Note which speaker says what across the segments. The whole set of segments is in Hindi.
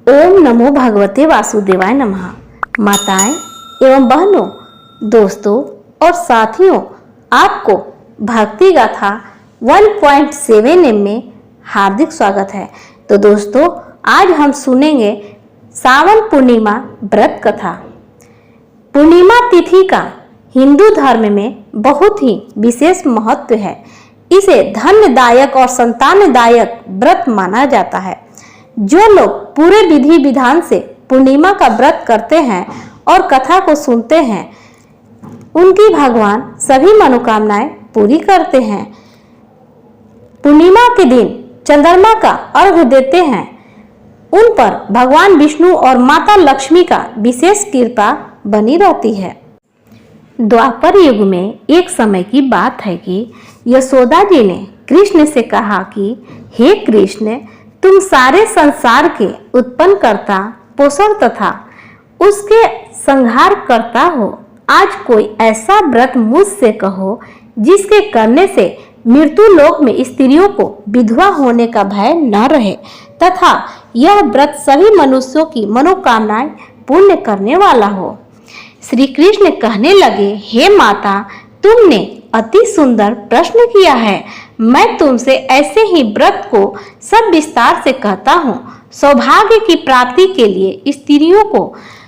Speaker 1: ओम नमो भगवते वासुदेवाय नमः। माताएं एवं बहनों, दोस्तों और साथियों, आपको भक्ति गाथा 1.7 में हार्दिक स्वागत है। तो दोस्तों, आज हम सुनेंगे सावन पूर्णिमा व्रत कथा। पूर्णिमा तिथि का हिंदू धर्म में बहुत ही विशेष महत्व है। इसे धन्यदायक और संतानदायक व्रत माना जाता है। जो लोग पूरे विधि विधान से पूर्णिमा का व्रत करते हैं और कथा को सुनते हैं, उनकी भगवान सभी मनोकामनाएं पूरी करते हैं। पूर्णिमा के दिन चंद्रमा का अर्घ्य देते हैं। उन पर भगवान विष्णु और माता लक्ष्मी का विशेष कृपा बनी रहती है। द्वापर युग में एक समय की बात है कि यशोदा जी ने कृष्ण से कहा कि हे कृष्ण, तुम सारे संसार के उत्पन्न करता, पोषण तथा उसके संहार करता हो। आज कोई ऐसा व्रत मुझसे कहो जिसके करने से मृत्यु लोक में स्त्रियों को विधवा होने का भय न रहे तथा यह व्रत सभी मनुष्यों की मनोकामनाएं पूर्ण करने वाला हो। श्री कृष्ण कहने लगे, हे माता, तुमने अति सुंदर प्रश्न किया है। मैं तुमसे ऐसे ही व्रत को सब विस्तार से कहता हूँ। सौभाग्य की प्राप्ति के लिए स्त्रियों को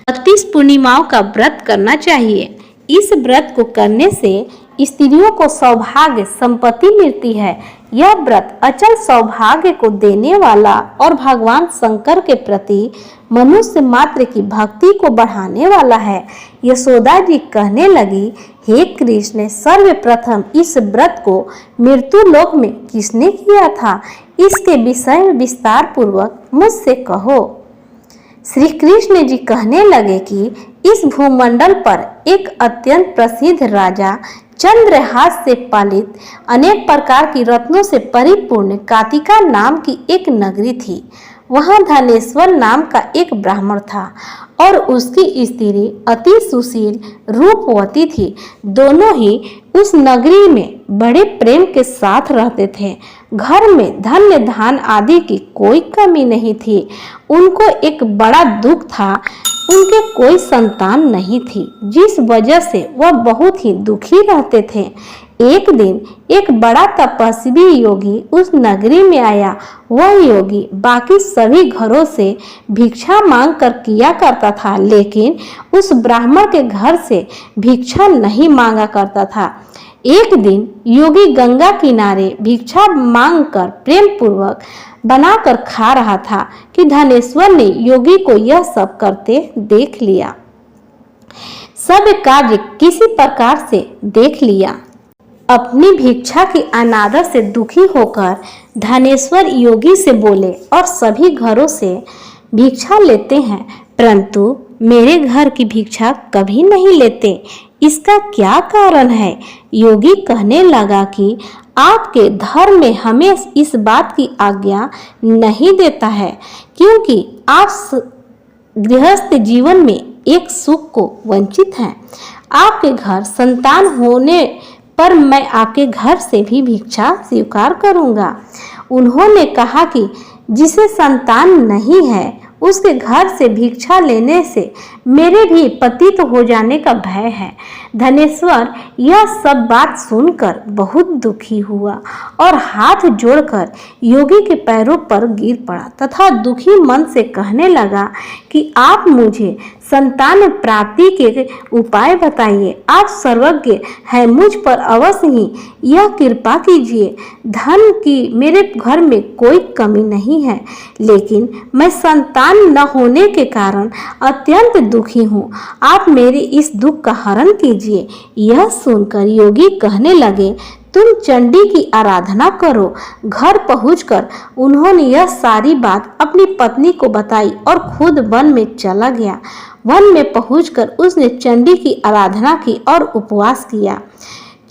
Speaker 1: 32 पूर्णिमाओं का व्रत करना चाहिए। इस व्रत को करने से स्त्रियों को सौभाग्य संपत्ति मिलती है। यह व्रत अचल सौभाग्य को देने वाला और भगवान शंकर के प्रति मनुष्य मात्र की भक्ति को बढ़ाने वाला है। यशोदा जी कहने लगी, हे कृष्ण, सर्वप्रथम इस व्रत को मृत्यु लोक में किसने किया था? इसके विषय में विस्तार पूर्वक मुझसे कहो। श्री कृष्ण जी कहने लगे कि इस भूमंडल पर एक अत्यंत प्रसिद्ध राजा चंद्रहास से पालित अनेक प्रकार की रत्नों से परिपूर्ण कातिका नाम की एक नगरी थी। वहां धनेश्वर नाम का एक ब्राह्मण था और उसकी स्त्री अति सुशील रूपवती थी। दोनों ही उस नगरी में बड़े प्रेम के साथ रहते थे। घर में धन्य धान आदि की कोई कमी नहीं थी। उनको एक बड़ा दुख था, उनके कोई संतान नहीं थी, जिस वजह से वह बहुत ही दुखी रहते थे। एक दिन एक बड़ा तपस्वी योगी उस नगरी में आया। वह योगी बाकी सभी घरों से भिक्षा मांग कर किया करता था, लेकिन उस ब्राह्मण के घर से भिक्षा नहीं मांगा करता था। एक दिन योगी गंगा किनारे भिक्षा मांग कर प्रेम पूर्वक बनाकर खा रहा था कि धनेश्वर ने योगी को यह सब करते देख लिया। सब कार्य किसी प्रकार से देख लिया। अपनी भिक्षा के अनादर से दुखी होकर धनेश्वर योगी से बोले, और सभी घरों से भिक्षा लेते हैं, परंतु मेरे घर की भिक्षा कभी नहीं लेते। इसका क्या कारण है? योगी कहने लगा कि आपके धर्म में हमें इस बात की आज्ञा नहीं देता है, क्योंकि आप गृहस्थ जीवन में एक सुख को वंचित हैं। आपके घर संतान होने पर मैं आपके घर से भी भिक्षा स्वीकार करूंगा। उन्होंने कहा कि जिसे संतान नहीं है उसके घर से भिक्षा लेने से मेरे भी पतित हो जाने का भय है। धनेश्वर यह सब बात सुनकर बहुत दुखी हुआ और हाथ जोड़कर योगी के पैरों पर गिर पड़ा तथा दुखी मन से कहने लगा कि आप मुझे संतान प्राप्ति के उपाय बताइए। आप सर्वज्ञ हैं, मुझ पर अवश्य ही यह कृपा कीजिए। धन की मेरे घर में कोई कमी नहीं है, लेकिन मैं संतान न होने के कारण अत्यंत दुखी हूँ। आप मेरे इस दुख का हरण कीजिए। यह सुनकर योगी कहने लगे, तुम चंडी की आराधना करो। घर पहुंचकर उन्होंने यह सारी बात अपनी पत्नी को बताई और खुद वन में चला गया। वन में पहुंचकर उसने चंडी की आराधना की और उपवास किया।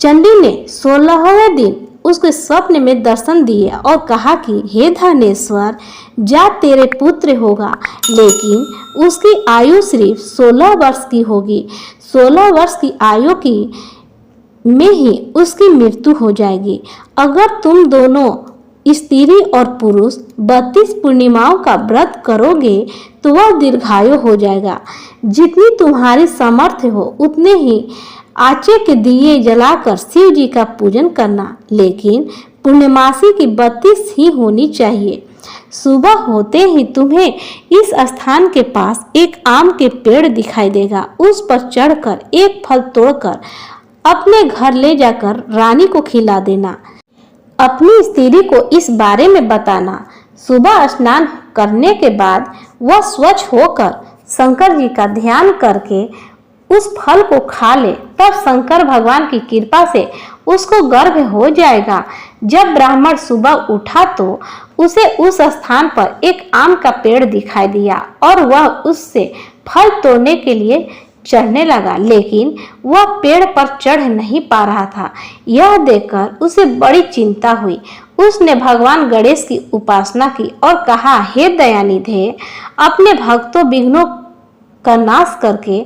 Speaker 1: चंडी ने 16वें दिन उसके स्वप्न में दर्शन दिए और कहा कि हे धनेश्वर, जा तेरे पुत्र होगा, लेकिन उसकी आयु सिर्फ 16 वर्ष की होगी। 16 वर्ष की आयु की में ही उसकी मृत्यु हो जाएगी। अगर तुम दोनों स्त्री और पुरुष 32 पूर्णिमाओं का व्रत करोगे तो वह दीर्घायु हो जाएगा। जितनी तुम्हारी सामर्थ्य हो उतने ही आचे के दिए जलाकर शिव जी का पूजन करना, लेकिन पूर्णमासी की 32 ही होनी चाहिए। सुबह होते ही तुम्हें इस स्थान के पास एक आम के पेड़ दिखाई देगा। उस पर चढ़कर एक फल तोड़कर अपने घर ले जाकर रानी को खिला देना। अपनी स्त्री को इस बारे में बताना। सुबह स्नान करने के बाद वह स्वच्छ होकर शंकर जी का ध्यान करके उस फल को खा ले, तब शंकर भगवान की कृपा से उसको गर्भ हो जाएगा। जब ब्राह्मण सुबह उठा तो उसे उस स्थान पर एक आम का पेड़ दिखाई दिया और वह उससे फल तोड़ने के लिए चढ़ने लगा, लेकिन वह पेड़ पर चढ़ नहीं पा रहा था। यह देखकर उसे बड़ी चिंता हुई। उसने भगवान गणेश की उपासना की और कहा, हे दयानिधे, अपने भक्तों विघ्नों का नाश करके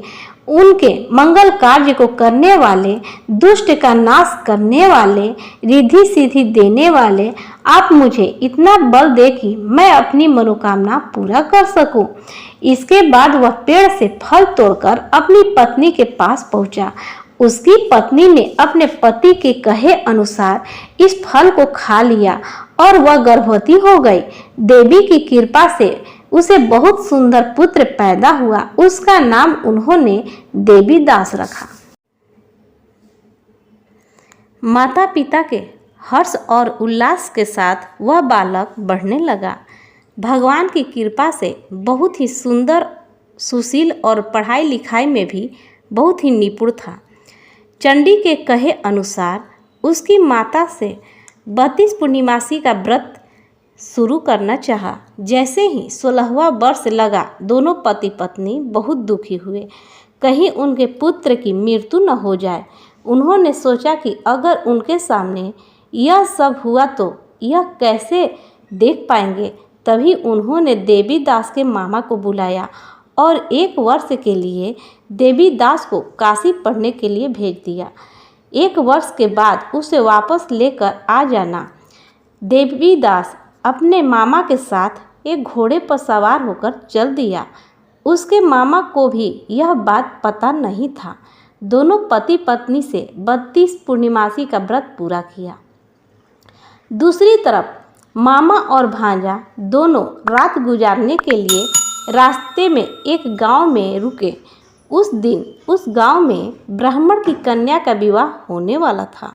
Speaker 1: उनके मंगल कार्य को करने वाले, दुष्ट का नाश करने वाले, रिद्धि सिद्धि देने वाले, आप मुझे इतना बल दे कि मैं अपनी मनोकामना पूरा कर सकूं। इसके बाद वह पेड़ से फल तोड़कर अपनी पत्नी के पास पहुंचा। उसकी पत्नी ने अपने पति के कहे अनुसार इस फल को खा लिया और वह गर्भवती हो गई। देवी की कृपा से उसे बहुत सुंदर पुत्र पैदा हुआ। उसका नाम उन्होंने देवी दास रखा। माता पिता के हर्ष और उल्लास के साथ वह बालक बढ़ने लगा। भगवान की कृपा से बहुत ही सुंदर, सुशील और पढ़ाई लिखाई में भी बहुत ही निपुण था। चंडी के कहे अनुसार उसकी माता से 32 पूर्णिमासी का व्रत शुरू करना चाहा। जैसे ही 16वां वर्ष लगा, दोनों पति पत्नी बहुत दुखी हुए, कहीं उनके पुत्र की मृत्यु न हो जाए। उन्होंने सोचा कि अगर उनके सामने यह सब हुआ तो यह कैसे देख पाएंगे। तभी उन्होंने देवी दास के मामा को बुलाया और 1 वर्ष के लिए देवी दास को काशी पढ़ने के लिए भेज दिया। 1 वर्ष के बाद उसे वापस लेकर आ जाना। देवी दास अपने मामा के साथ एक घोड़े पर सवार होकर चल दिया। उसके मामा को भी यह बात पता नहीं था। दोनों पति पत्नी से 32 पूर्णिमासी का व्रत पूरा किया। दूसरी तरफ मामा और भांजा दोनों रात गुजारने के लिए रास्ते में एक गांव में रुके। उस दिन उस गांव में ब्राह्मण की कन्या का विवाह होने वाला था।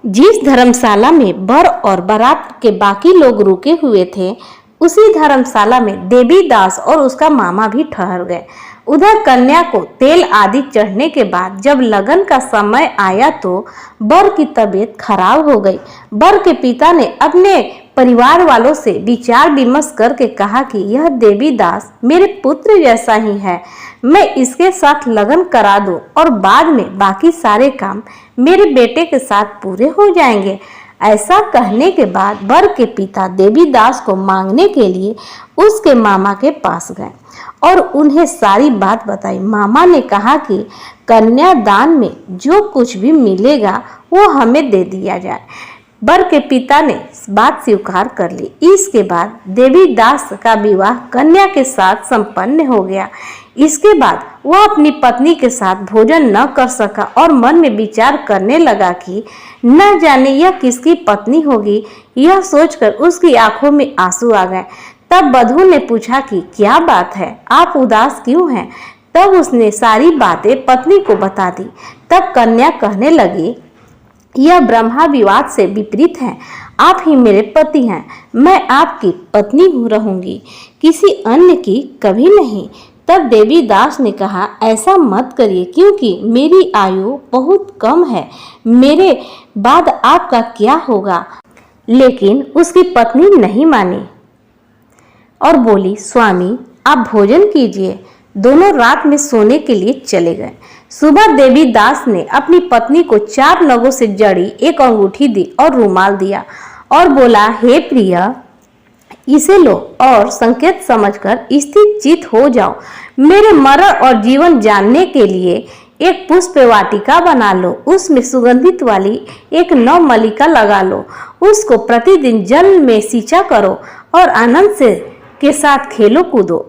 Speaker 1: जिस धर्मशाला में वर और बारात के बाकी लोग रुके हुए थे, उसी धर्मशाला में देवी दास और उसका मामा भी ठहर गए। उधर कन्या को तेल आदि चढ़ने के बाद जब लगन का समय आया तो वर की तबीयत खराब हो गई। वर के पिता ने अपने परिवार वालों से विचार विमर्श करके कहा कि यह देवी दास मेरे पुत्र जैसा ही है, मैं इसके साथ लगन करा दूं और बाद में बाकी सारे काम मेरे बेटे के साथ पूरे हो जाएंगे। ऐसा कहने के बाद वर के पिता देवी दास को मांगने के लिए उसके मामा के पास गए और उन्हें सारी बात बताई। मामा ने कहा कि कन्यादान में जो कुछ भी मिलेगा वो हमें दे दिया जाए। वर के पिता ने बात स्वीकार कर ली। इसके बाद देवी दास का विवाह कन्या के साथ संपन्न हो गया। इसके बाद वह अपनी पत्नी के साथ भोजन न कर सका और मन में विचार करने लगा कि न जाने यह किसकी पत्नी होगी। यह सोचकर उसकी आंखों में आंसू आ गए। तब वधू ने पूछा कि क्या बात है, आप उदास क्यों हैं? तब उसने सारी बातें पत्नी को बता दी। तब कन्या कहने लगी, यह ब्रह्मा विवाद से विपरीत है। आप ही मेरे पति हैं, मैं आपकी पत्नी रहूंगी, किसी अन्य की कभी नहीं। तब देवी दास ने कहा, ऐसा मत करिए क्योंकि मेरी आयु बहुत कम है, मेरे बाद आपका क्या होगा। लेकिन उसकी पत्नी नहीं मानी और बोली, स्वामी आप भोजन कीजिए। दोनों रात में सोने के लिए चले गए। सुबह देवी दास ने अपनी पत्नी को 4 नगों से जड़ी एक अंगूठी दी और रुमाल दिया और बोला, हे प्रिया, इसे लो और संकेत समझकर स्थिर चित हो जाओ। मेरे मरण और जीवन जानने के लिए एक पुष्प वाटिका बना लो, उसमें सुगंधित वाली एक नवमल्लिका लगा लो उसको प्रतिदिन जल में सींचा करो और आनंद से के साथ खेलो कूदो।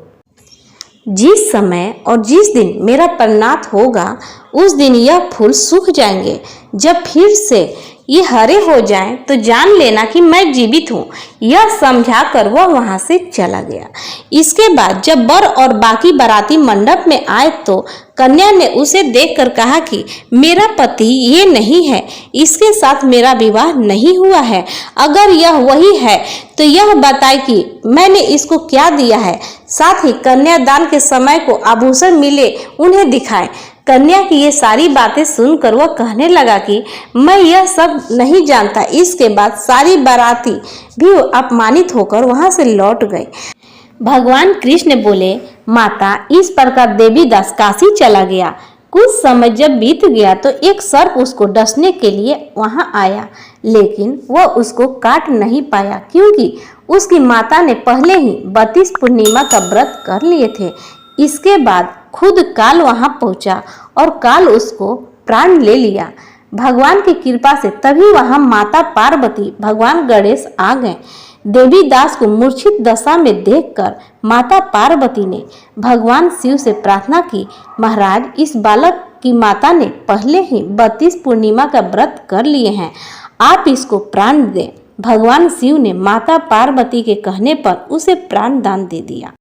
Speaker 1: जिस समय और जिस दिन मेरा परिणाम होगा उस दिन यह फूल सूख जाएंगे। जब फिर से ये हरे हो जाएं तो जान लेना कि मैं जीवित हूँ। यह समझाकर वह वहां से चला गया। इसके बाद जब वर और बाकी बाराती मंडप में आए तो कन्या ने उसे देखकर कहा कि मेरा पति ये नहीं है, इसके साथ मेरा विवाह नहीं हुआ है। अगर यह वही है तो यह बताए कि मैंने इसको क्या दिया है, साथ ही कन्यादान के समय को आभूषण मिले उन्हें दिखाए। कन्या की ये सारी बातें सुनकर वह कहने लगा कि मैं यह सब नहीं जानता। इसके बाद सारी बाराती भी अपमानित होकर वहां से लौट गए। भगवान कृष्ण बोले, माता, इस प्रकार देवीदास काशी चला गया। कुछ समय जब बीत गया तो एक सर्प उसको डसने के लिए वहां आया, लेकिन वह उसको काट नहीं पाया क्योंकि उसकी माता ने पहले ही 32 पूर्णिमा का व्रत कर लिए थे। इसके बाद खुद काल वहां पहुंचा और काल उसको प्राण ले लिया। भगवान की कृपा से तभी वहां माता पार्वती, भगवान गणेश आ गए। देवीदास को मूर्छित दशा में देखकर माता पार्वती ने भगवान शिव से प्रार्थना की, महाराज, इस बालक की माता ने पहले ही 32 पूर्णिमा का व्रत कर लिए हैं, आप इसको प्राण दें। भगवान शिव ने माता पार्वती के कहने पर उसे प्राण दान दे दिया।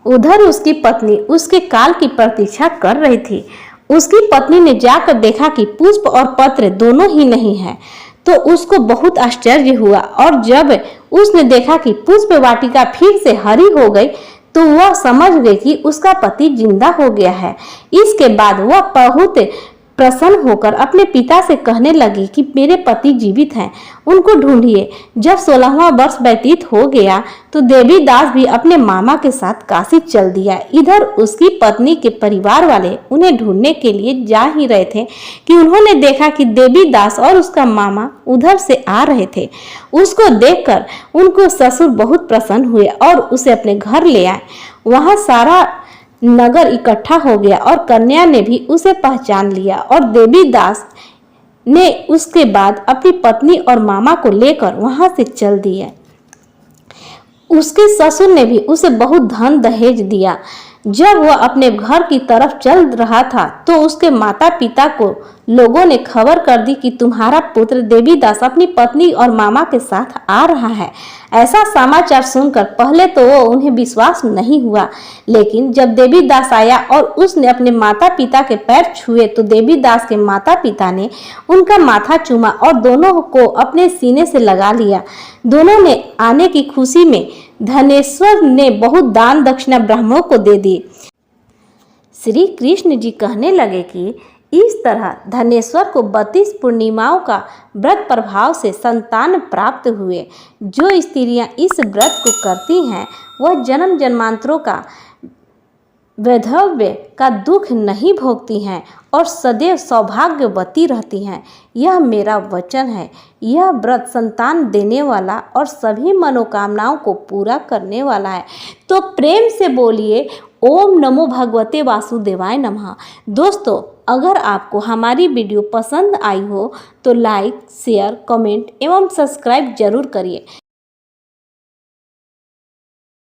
Speaker 1: उधर उसकी पत्नी उसके काल की प्रतीक्षा कर रही थी। उसकी पत्नी ने जाकर देखा कि पुष्प और पत्र दोनों ही नहीं है, तो उसको बहुत आश्चर्य हुआ और जब उसने देखा कि पुष्प वाटिका फिर से हरी हो गई तो वह समझ गई कि उसका पति जिंदा हो गया है। इसके बाद वह बहुत प्रसन्न होकर अपने पिता से कहने लगी कि मेरे पति जीवित हैं, उनको ढूंढिए। जब 16वां वर्ष व्यतीत हो गया तो देवीदास भी अपने मामा के साथ काशी चल दिया। इधर उसकी पत्नी के परिवार वाले उन्हें ढूंढने के लिए जा ही रहे थे कि उन्होंने देखा कि देवीदास और उसका मामा उधर से आ रहे थे। उसको देखकर उनको ससुर बहुत प्रसन्न हुए और उसे अपने घर ले आए। वहां सारा नगर इकट्ठा हो गया और कन्या ने भी उसे पहचान लिया और देवीदास ने उसके बाद अपनी पत्नी और मामा को लेकर वहां से चल दिया। उसके ससुर ने भी उसे बहुत धन दहेज दिया। जब वह अपने घर की तरफ चल रहा था तो उसके माता पिता को लोगों ने खबर कर दी कि तुम्हारा पुत्र देवीदास अपनी पत्नी और मामा के साथ आ रहा है। ऐसा समाचार सुनकर पहले तो वो उन्हें विश्वास नहीं हुआ, लेकिन जब देवीदास आया और उसने अपने माता पिता के पैर छुए तो देवीदास के माता पिता ने उनका माथा चूमा और दोनों को अपने सीने से लगा लिया। दोनों ने आने की खुशी में धनेश्वर ने बहुत दान दक्षिणा ब्राह्मणों को दे दी। श्री कृष्ण जी कहने लगे कि इस तरह धनेश्वर को 32 पूर्णिमाओं का व्रत प्रभाव से संतान प्राप्त हुए। जो स्त्रियां इस व्रत को करती हैं वह जन्म जन्मांतरों का वैधव्य का दुख नहीं भोगती हैं और सदैव सौभाग्यवती रहती हैं। यह मेरा वचन है। यह व्रत संतान देने वाला और सभी मनोकामनाओं को पूरा करने वाला है। तो प्रेम से बोलिए ओम नमो भगवते वासुदेवाय नमः। दोस्तों, अगर आपको हमारी वीडियो पसंद आई हो तो लाइक, शेयर, कमेंट एवं सब्सक्राइब जरूर करिए।